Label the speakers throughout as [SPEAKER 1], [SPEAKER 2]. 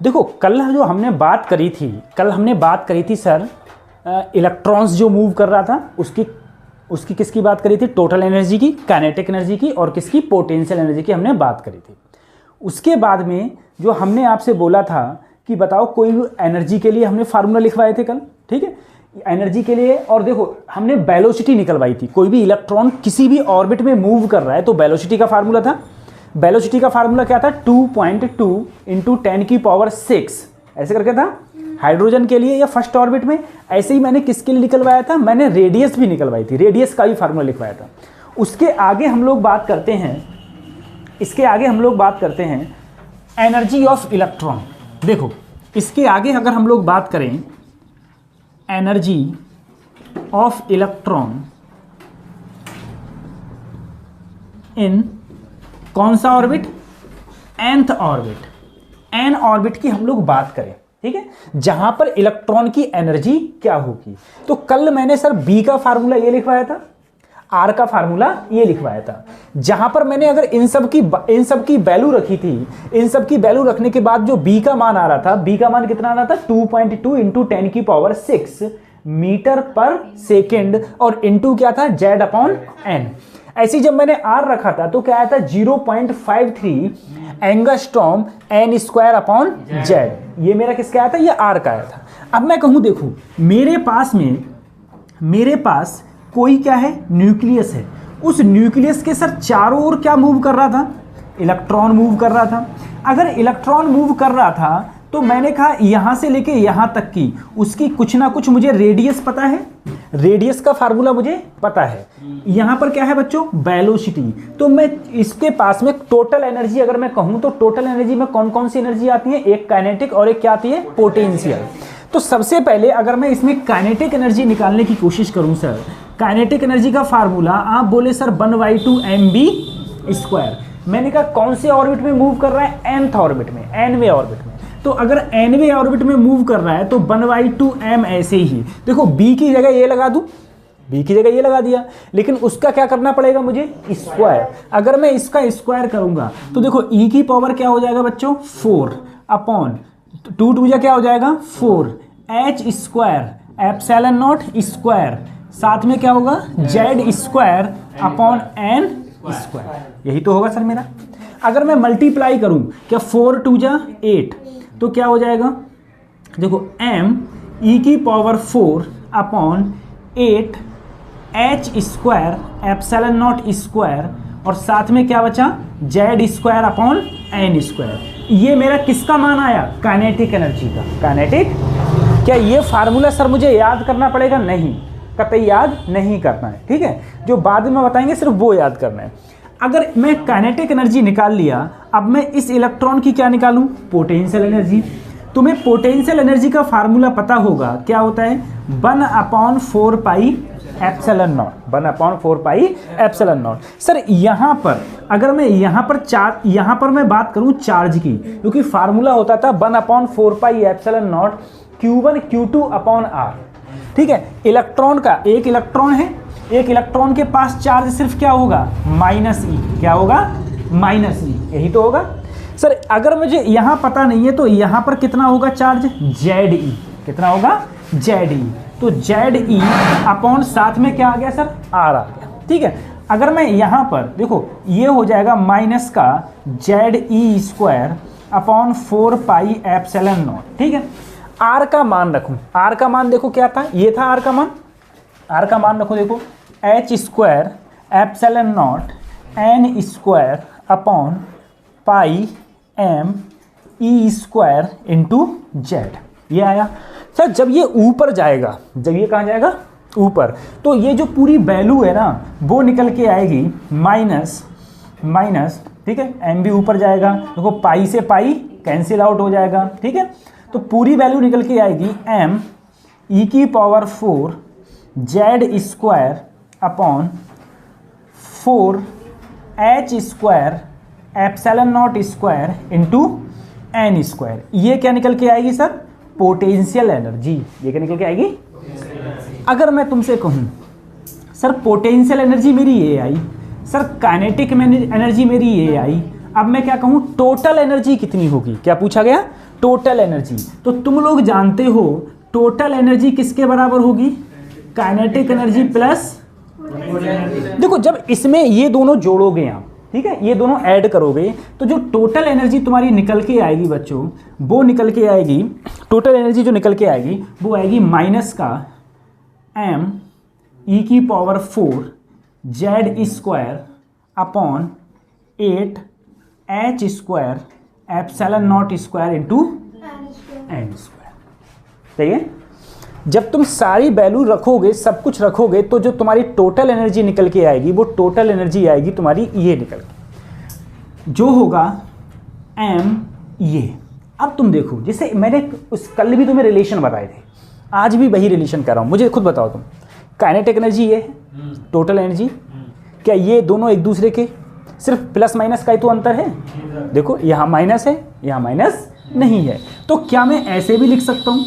[SPEAKER 1] देखो कल जो हमने बात करी थी, सर इलेक्ट्रॉन्स जो मूव कर रहा था उसकी किसकी बात करी थी? टोटल एनर्जी की, काइनेटिक एनर्जी की, और किसकी? पोटेंशियल एनर्जी की हमने बात करी थी। उसके बाद में जो हमने आपसे बोला था कि बताओ कोई भी एनर्जी के लिए हमने फार्मूला लिखवाए थे कल, ठीक है, एनर्जी के लिए। और देखो हमने वेलोसिटी निकलवाई थी, कोई भी इलेक्ट्रॉन किसी भी ऑर्बिट में मूव कर रहा है तो वेलोसिटी का फार्मूला था। वेलोसिटी का फार्मूला क्या था? 2.2 इंटू 10⁶ ऐसे करके था हाइड्रोजन के लिए या फर्स्ट ऑर्बिट में। ऐसे ही मैंने किसके लिए निकलवाया था? मैंने रेडियस भी निकलवाई थी, रेडियस का भी फार्मूला लिखवाया था। उसके आगे हम लोग बात करते हैं, एनर्जी ऑफ इलेक्ट्रॉन। देखो इसके आगे अगर हम लोग बात करें एनर्जी ऑफ इलेक्ट्रॉन इन कौन सा orbit? nth orbit. n orbit की हम लोग बात करें, ठीक है, जहां पर इलेक्ट्रॉन की एनर्जी क्या होगी। तो कल मैंने सर B का फार्मूला ये लिखवाया था, R का फार्मूला ये लिखवाया था, जहां पर मैंने अगर इन सब की वैल्यू रखी थी, इन सब की वैल्यू रखने के बाद जो B का मान आ रहा था, B का मान कितना आ रहा था? 2.2 इंटू 10⁶ मीटर पर सेकेंड, और इंटू क्या था? Z/n। ऐसी जब मैंने R रखा था तो क्या आया था? 0.53 एंगस्ट्रॉम n²/z। ये मेरा किसका आया था? ये R का आया था। अब मैं कहूं देखो मेरे पास कोई क्या है? न्यूक्लियस है। उस न्यूक्लियस के सर चारों ओर क्या मूव कर रहा था? इलेक्ट्रॉन मूव कर रहा था। अगर इलेक्ट्रॉन मूव कर रहा था तो मैंने कहा यहां से लेके यहां तक की उसकी कुछ ना कुछ मुझे रेडियस पता है, रेडियस का फार्मूला मुझे पता है। यहां पर क्या है बच्चों? वेलोसिटी। तो मैं इसके पास में टोटल एनर्जी अगर मैं कहूं तो टोटल एनर्जी में कौन कौन सी एनर्जी आती है? एक काइनेटिक और एक क्या आती है? पोटेंशियल। तो सबसे पहले अगर मैं इसमें काइनेटिक एनर्जी निकालने की कोशिश करूं सर, काइनेटिक एनर्जी का फार्मूला आप बोले सर 1/2 mv²। मैंने कहा कौन से ऑर्बिट में मूव कर रहा है? nth ऑर्बिट में, nवें ऑर्बिट में। तो अगर nवें ऑर्बिट में मूव कर रहा है तो 1/2 m ऐसे ही। देखो B की जगह ये लगा दूं, B की जगह ये लगा दिया, लेकिन उसका क्या करना पड़ेगा मुझे? स्क्वायर। अगर मैं इसका स्क्वायर करूंगा तो देखो E की पावर क्या हो जाएगा बच्चों? 4/2 क्या हो जाएगा? 4 h²ε0²। साथ में क्या होगा? Z²/n²। यही तो होगा सर मेरा। अगर मैं मल्टीप्लाई करूं, क्या 4×2 8, तो क्या हो जाएगा? देखो m e⁴/8 h²ε0², और साथ में क्या बचा? Z²/n²। ये मेरा किसका मान आया? काइनेटिक एनर्जी का। काइनेटिक। क्या ये फार्मूला सर मुझे याद करना पड़ेगा? नहीं, कतई याद नहीं करना है, ठीक है। जो बाद में बताएंगे सिर्फ वो याद करना है। अगर मैं काइनेटिक एनर्जी निकाल लिया, अब मैं इस इलेक्ट्रॉन की क्या निकालूं? Potential energy. तुम्हें पोटेंशियल एनर्जी का फार्मूला पता होगा, क्या होता है? 1/4πε0। 1/4πε0। सर यहाँ पर अगर मैं यहाँ पर मैं बात करूँ चार्ज की, क्योंकि फार्मूला होता था 1/4πε0 Q1 Q2/r, ठीक है। इलेक्ट्रॉन का एक इलेक्ट्रॉन है, एक इलेक्ट्रॉन के पास चार्ज सिर्फ क्या होगा? -e। क्या होगा? -e। यही तो होगा सर। अगर मुझे यहाँ पता नहीं है तो यहाँ पर कितना होगा चार्ज? Ze। कितना होगा? Ze। तो Ze/ साथ में क्या आ गया सर? R आ गया, ठीक है। अगर मैं यहाँ पर देखो ये हो जाएगा माइनस का Ze²/4πε0, ठीक है। R का मान रखूँ, R का मान देखो क्या था? ये था R का मान। R का मान रखो देखो h² ε0 n²/πm e² into Z। ये आया सर। जब ये ऊपर जाएगा, जब ये कहाँ जाएगा? ऊपर, तो ये जो पूरी वैल्यू है ना वो निकल के आएगी माइनस, ठीक है। m भी ऊपर जाएगा, देखो पाई से पाई कैंसिल आउट हो जाएगा, ठीक है। तो पूरी वैल्यू निकल के आएगी m e⁴ Z² / 4h² into n²। ये क्या निकल के आएगी सर? Potential energy. ये क्या निकल के आएगी? अगर मैं तुमसे कहूँ सर पोटेंशियल एनर्जी मेरी ये आई, सर काइनेटिक एनर्जी मेरी ये आई, अब मैं क्या कहूँ, टोटल एनर्जी कितनी होगी, क्या पूछा गया, टोटल एनर्जी। तो तुम लोग जानते हो टोटल एनर्जी किसके बराबर होगी, काइनेटिक एनर्जी प्लस, देखो जब इसमें ये दोनों जोड़ोगे आप, ठीक है, ये दोनों ऐड करोगे तो जो टोटल एनर्जी तुम्हारी निकल के आएगी बच्चों, वो निकल के आएगी, टोटल एनर्जी जो निकल के आएगी वो आएगी माइनस का m⁴ z² upon 8h² ε0² into n²। ठीक है, जब तुम सारी वैल्यू रखोगे, सब कुछ रखोगे, तो जो तुम्हारी टोटल एनर्जी निकल के आएगी वो टोटल एनर्जी आएगी तुम्हारी ये निकल के, जो होगा m ये। अब तुम देखो, जैसे मैंने उस कल भी तुम्हें रिलेशन बताए थे, आज भी वही रिलेशन कर रहा हूँ, मुझे खुद बताओ तुम, काइनेटिक एनर्जी ये है, टोटल एनर्जी, क्या ये दोनों एक दूसरे के सिर्फ प्लस माइनस का ही तो अंतर है, देखो यहाँ माइनस है, यहाँ माइनस नहीं है, तो क्या मैं ऐसे भी लिख सकता हूँ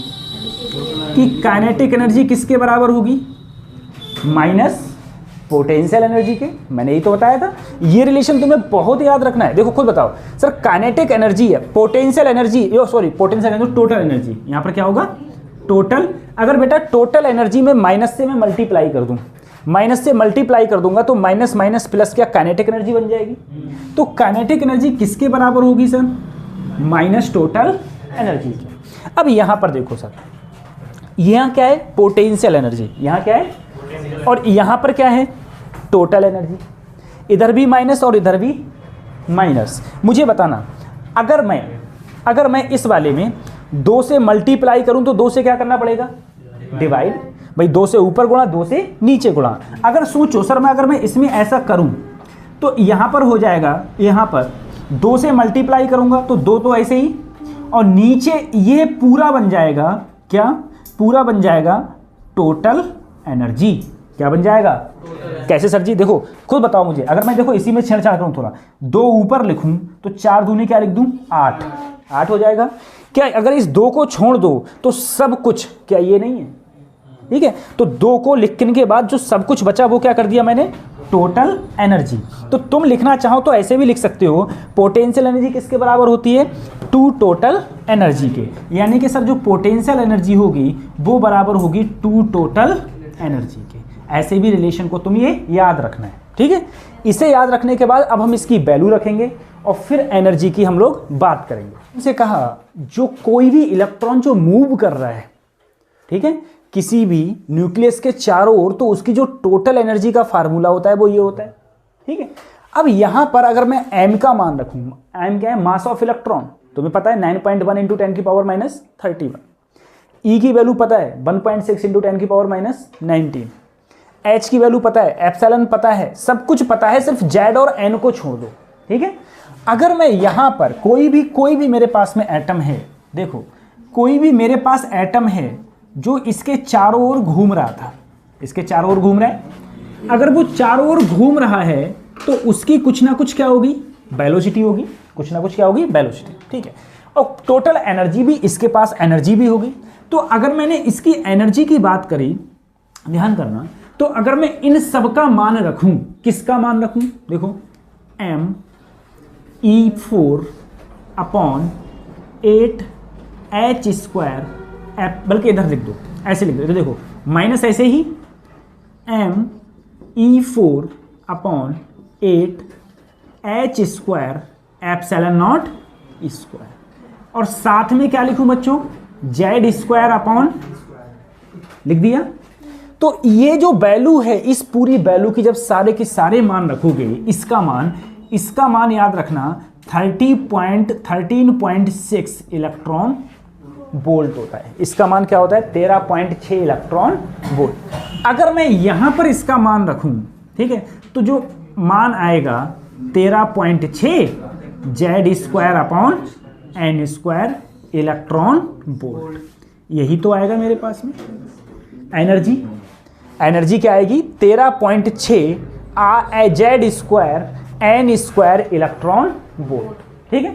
[SPEAKER 1] कि काइनेटिक एनर्जी किसके बराबर होगी, माइनस पोटेंशियल एनर्जी के। मैंने यही तो बताया था, ये रिलेशन तुम्हें बहुत याद रखना है। देखो खुद बताओ सर, काइनेटिक एनर्जी है, potential energy, sorry potential energy, total energy, यहाँ पर क्या होगा टोटल। अगर बेटा टोटल एनर्जी में माइनस से मैं मल्टीप्लाई कर दूं, माइनस से मल्टीप्लाई कर दूंगा तो माइनस माइनस प्लस क्या काइनेटिक एनर्जी बन जाएगी। तो काइनेटिक एनर्जी किसके बराबर होगी सर, माइनस टोटल एनर्जी की। अब यहाँ पर देखो सर, यहाँ क्या है पोटेंशियल एनर्जी, यहाँ क्या है, और यहाँ पर क्या है टोटल एनर्जी, इधर भी माइनस और इधर भी माइनस। मुझे बताना, अगर मैं इस वाले में 2 से मल्टीप्लाई करूं तो 2 से क्या करना पड़ेगा, डिवाइड, भाई 2 से ऊपर गुणा 2 से नीचे गुणा। अगर सोचो सर अगर मैं इसमें ऐसा करूं तो यहाँ पर हो जाएगा, यहाँ पर 2 से मल्टीप्लाई करूंगा तो 2 तो ऐसे ही, और नीचे ये पूरा बन जाएगा, क्या पूरा बन जाएगा टोटल एनर्जी। क्या बन जाएगा, कैसे सर जी, देखो खुद बताओ मुझे। अगर मैं देखो इसी में छेड़छाड़ करूं थोड़ा, 2 ऊपर लिखूं तो 4 दूनी क्या लिख दूं 8 हो जाएगा। क्या अगर इस 2 को छोड़ दो तो सब कुछ, क्या ये नहीं है, ठीक है, तो 2 को लिखने के बाद जो सब कुछ बचा वो क्या कर दिया मैंने, टोटल एनर्जी। तो तुम लिखना चाहो तो ऐसे भी लिख सकते हो, पोटेंशियल एनर्जी किसके बराबर होती है, 2 टोटल एनर्जी के, यानी कि सर जो पोटेंशियल एनर्जी होगी वो बराबर होगी 2 टोटल एनर्जी के। ऐसे भी रिलेशन को तुम ये याद रखना है, ठीक है। इसे याद रखने के बाद अब हम इसकी वैल्यू रखेंगे और फिर एनर्जी की हम लोग बात करेंगे। उनसे कहा जो कोई भी इलेक्ट्रॉन जो मूव कर रहा है, ठीक है, किसी भी न्यूक्लियस के चारों ओर, तो उसकी जो टोटल एनर्जी का फार्मूला होता है वो ये होता है, ठीक है। अब यहां पर अगर मैं m का मान रखूं, m क्या है, मास ऑफ इलेक्ट्रॉन, तुम्हें पता है 9.1 इंटू 10⁻31। E की वैल्यू पता है 1.6 इंटू 10⁻19। H की वैल्यू पता है, एप्सिलॉन पता है, सब कुछ पता है, सिर्फ Z और N को छोड़ दो, ठीक है। अगर मैं यहां पर कोई भी मेरे पास में एटम है, देखो कोई भी मेरे पास एटम है जो इसके चारों ओर घूम रहा था, इसके चारों ओर घूम रहा है, अगर वो चारों ओर घूम रहा है तो उसकी कुछ ना कुछ क्या होगी, वेलोसिटी होगी, कुछ ना कुछ क्या होगी, वेलोसिटी, ठीक है। और टोटल एनर्जी भी, इसके पास एनर्जी भी होगी। तो अगर मैंने इसकी एनर्जी की बात करी, ध्यान करना, तो अगर मैं इन सब का मान रखूं, किसका मान रखूं, देखो m⁴ अपॉन 8h², बल्कि इधर लिख दो, ऐसे लिख दो, देखो माइनस ऐसे ही m⁴ अपॉन 8h² ε0², और साथ में क्या लिखूं बच्चों, Z² अपॉन, लिख दिया। तो ये जो वैल्यू है, इस पूरी वैल्यू की जब सारे के सारे मान रखोगे, इसका मान याद रखना 13.6 इलेक्ट्रॉन वोल्ट होता है। इसका मान क्या होता है, 13.6 इलेक्ट्रॉन वोल्ट। अगर मैं यहां पर इसका मान रखूं, ठीक है, तो जो मान आएगा 13.6 Z² upon N² electron volt, यही तो आएगा मेरे पास में। एनर्जी क्या आएगी, 13.6 Z² N² इलेक्ट्रॉन वोल्ट, ठीक है,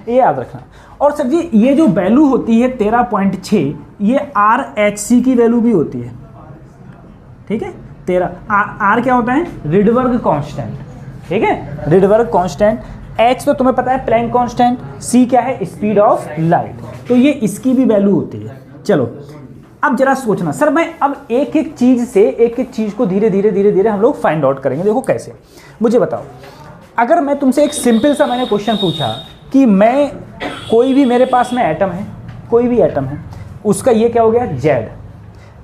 [SPEAKER 1] ये याद रखना। और सर जी ये जो वैल्यू होती है 13.6, ये RHC की वैल्यू भी होती है, ठीक है। R क्या होता है, रिडबर्ग कांस्टेंट, ठीक है, रिडबर्ग कांस्टेंट। h तो तुम्हें पता है प्लैंक कांस्टेंट, c क्या है स्पीड ऑफ लाइट, तो ये इसकी भी वैल्यू होती है। चलो अब जरा सोचना सर, मैं अब एक एक चीज को धीरे धीरे हम लोग फाइंड आउट करेंगे। देखो कैसे, मुझे बताओ, अगर मैं तुमसे एक सिंपल सा मैंने क्वेश्चन पूछा कि मैं कोई भी मेरे पास में एटम है, कोई भी एटम है, उसका ये क्या हो गया जेड,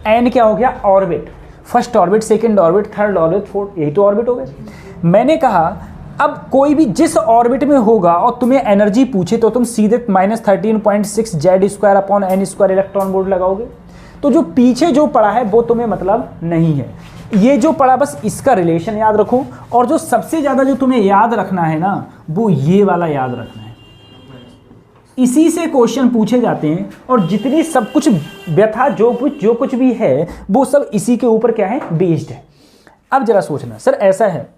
[SPEAKER 1] एन क्या हो गया orbit, first orbit, second orbit, third orbit, fourth, यही तो ऑर्बिट हो गए। मैंने कहा अब कोई भी जिस ऑर्बिट में होगा और तुम्हें एनर्जी पूछे तो तुम सीधे -13.6 Z square upon N square electron volt लगाओगे। तो जो पीछे जो पड़ा है वो तुम्हें मतलब नहीं है, ये जो पड़ा बस इसका रिलेशन याद रखो, और जो सबसे ज़्यादा जो तुम्हें याद रखना है ना वो ये वाला याद रखना है। इसी से क्वेश्चन पूछे जाते हैं, और जितनी सब कुछ व्यथा जो कुछ भी है वो सब इसी के ऊपर क्या है बेस्ड है। अब जरा सोचना सर ऐसा है,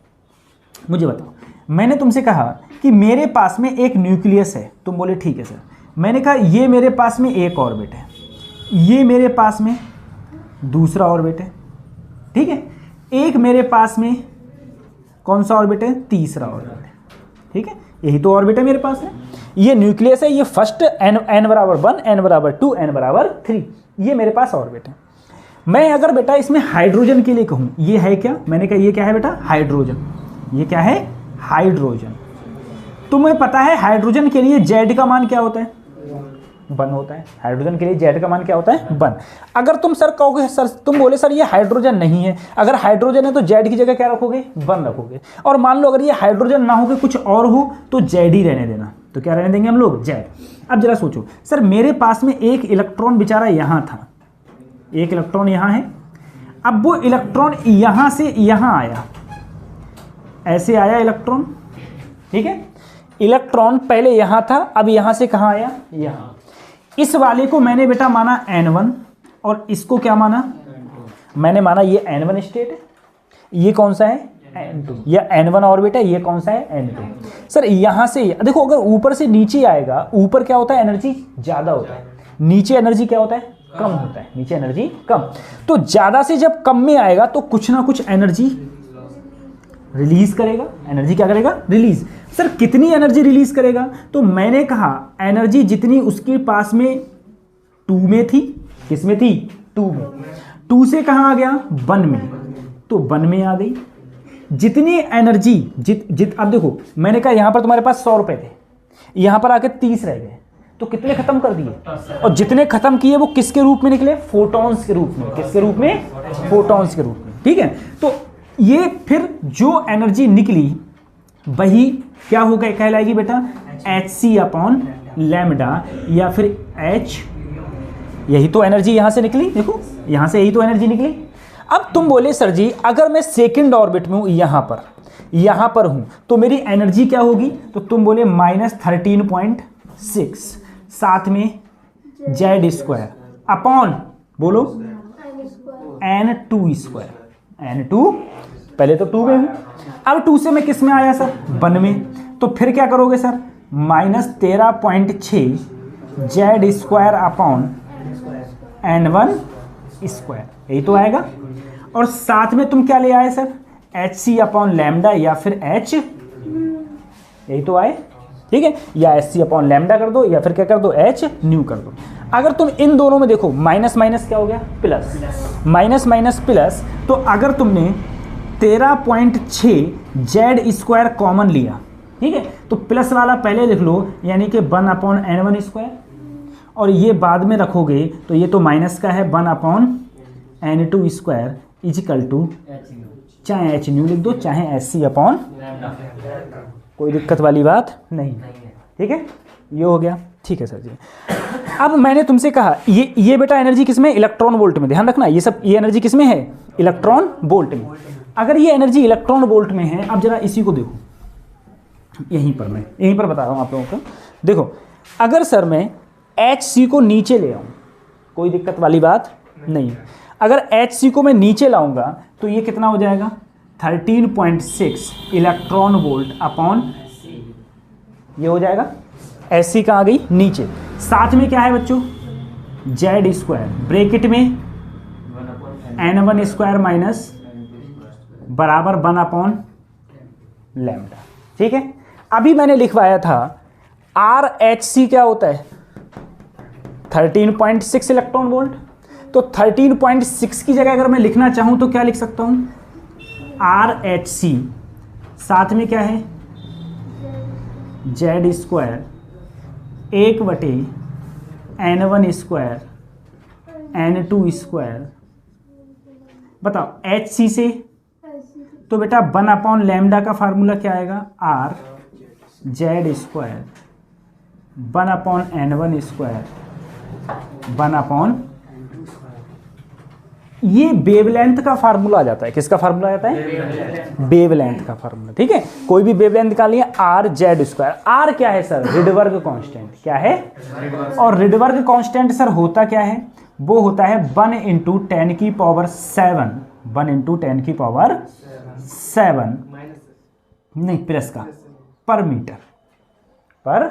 [SPEAKER 1] मुझे बताओ, मैंने तुमसे कहा कि मेरे पास में एक न्यूक्लियस है, तुम बोले ठीक है सर। मैंने कहा ये मेरे पास में एक ऑर्बिट है, ये मेरे पास में दूसरा ऑर्बिट है, ठीक है, एक मेरे पास में कौन सा ऑर्बिट है, तीसरा ऑर्बिट है, ठीक है, यही तो ऑर्बिट है मेरे पास में। ये न्यूक्लियस है, ये फर्स्ट n बराबर 1, n बराबर 2, n बराबर 3, ये मेरे पास ऑर्बिट है। मैं अगर बेटा इसमें हाइड्रोजन के लिए कहूँ, ये है क्या, मैंने कहा ये क्या है बेटा हाइड्रोजन, ये क्या है हाइड्रोजन। तुम्हें पता है हाइड्रोजन के लिए जेड का मान क्या होता है, 1 होता है। हाइड्रोजन के लिए जेड का मान क्या होता है 1। अगर तुम सर कहोगे, सर तुम बोले सर ये हाइड्रोजन नहीं है, अगर हाइड्रोजन है तो जेड की जगह क्या रखोगे 1 रखोगे, और मान लो अगर ये हाइड्रोजन ना हो के कुछ और हो तो जेड ही रहने देना, तो क्या रहने देंगे हम लोग जेड। अब जरा सोचो सर, मेरे पास में एक इलेक्ट्रॉन बेचारा यहाँ था, एक इलेक्ट्रॉन यहाँ है, अब वो इलेक्ट्रॉन यहाँ से यहाँ आया, ऐसे आया इलेक्ट्रॉन, ठीक है, इलेक्ट्रॉन पहले यहाँ था, अब यहाँ से कहाँ आया यहाँ। इस वाले को मैंने बेटा माना n1 और इसको क्या माना, मैंने माना ये n1 स्टेट है, ये कौन सा है n2, ये n1 ऑर्बिट है, ये कौन सा है n2। सर यहाँ से देखो, अगर ऊपर से नीचे आएगा, ऊपर क्या होता है एनर्जी ज़्यादा होता है, नीचे एनर्जी क्या होता है कम होता है, नीचे एनर्जी कम। तो ज़्यादा से जब कम में आएगा तो कुछ ना कुछ एनर्जी रिलीज करेगा, एनर्जी क्या करेगा रिलीज। सर कितनी एनर्जी रिलीज करेगा, तो मैंने कहा एनर्जी जितनी उसके पास में 2 में थी, किस में थी 2 में, 2 से कहाँ आ गया 1 में, तो 1 में आ गई। जितनी एनर्जी अब देखो मैंने कहा यहाँ पर तुम्हारे पास 100 रुपए थे, यहाँ पर आके 30 रह गए, तो कितने खत्म कर दिए, और जितने खत्म किए वो किसके रूप में निकले, फोटॉन्स के रूप में, किसके रूप में फोटॉन्स के रूप में, ठीक है। तो ये फिर जो एनर्जी निकली वही क्या होगा कहलाएगी बेटा hc अपॉन लैम्डा, या फिर h, यही तो एनर्जी यहाँ से निकली, देखो यहाँ से यही तो एनर्जी निकली। अब तुम बोले सर जी अगर मैं सेकंड ऑर्बिट में हूँ, यहाँ पर हूँ, तो मेरी एनर्जी क्या होगी, तो तुम बोले -13.6, साथ में जेड स्क्वायर अपॉन बोलो n2 स्क्वायर, n2 पहले तो 2 में हूँ, अब 2 से मैं किस में आया सर 1 में, तो फिर क्या करोगे sir -13.6 Z square upon n1 square, यही तो आएगा। और साथ में तुम क्या ले आए सर hc अपॉन लैम्डा या फिर h, यही तो आए, ठीक है, या hc अपॉन लैम्डा कर दो या फिर क्या कर दो h न्यू कर दो। अगर तुम इन दोनों में देखो माइनस माइनस क्या हो गया प्लस, माइनस माइनस प्लस, तो अगर तुमने 13.6 जेड स्क्वायर कॉमन लिया, ठीक है, तो प्लस वाला पहले लिख लो, यानी कि 1 अपॉन n1 स्क्वायर, और ये बाद में रखोगे तो ये तो माइनस का है 1 upon n2 square equal to, चाहे h न्यू लिख दो चाहे hc अपॉन, कोई दिक्कत वाली बात नहीं, ठीक है, ये हो गया, ठीक है सर जी। अब मैंने तुमसे कहा ये बेटा एनर्जी किसमें, इलेक्ट्रॉन वोल्ट में, ध्यान रखना ये सब, ये एनर्जी किसमें है इलेक्ट्रॉन वोल्ट में। अगर ये एनर्जी इलेक्ट्रॉन वोल्ट में है, अब जरा इसी को देखो, यहीं पर बता रहा हूँ आप लोगों को। देखो अगर सर मैं HC को नीचे ले आऊँ, कोई दिक्कत वाली बात नहीं, अगर HC को मैं नीचे लाऊंगा तो ये कितना हो जाएगा 13.6 इलेक्ट्रॉन वोल्ट अपॉन, ये हो जाएगा SC कहाँ गई नीचे, साथ में क्या है बच्चों जेड स्क्वायर, ब्रैकेट में n1 स्क्वायर माइनस बराबर 1 अपॉन लैम्डा, ठीक है। अभी मैंने लिखवाया था RH क्या होता है 13.6 इलेक्ट्रॉन वोल्ट। तो 13.6 की जगह अगर मैं लिखना चाहूं तो क्या लिख सकता हूं RH साथ में क्या है Z square 1/N1 square N2 square. बताओ HC से तो बेटा 1/लैम्डा का फार्मूला क्या आएगा R Z square 1/N1 square 1/। ये वेवलेंथ का फार्मूला आ जाता है। किसका फार्मूला आ जाता है वेवलेंथ का फार्मूला। ठीक है, कोई भी वेवलेंथ निकालिए R Z स्क्वायर। R क्या है सर रिडबर्ग कांस्टेंट क्या है, और रिडबर्ग कांस्टेंट सर होता क्या है, वो होता है 1 × 10⁻7 1 × 10⁻7 नहीं प्लस का पर मीटर पर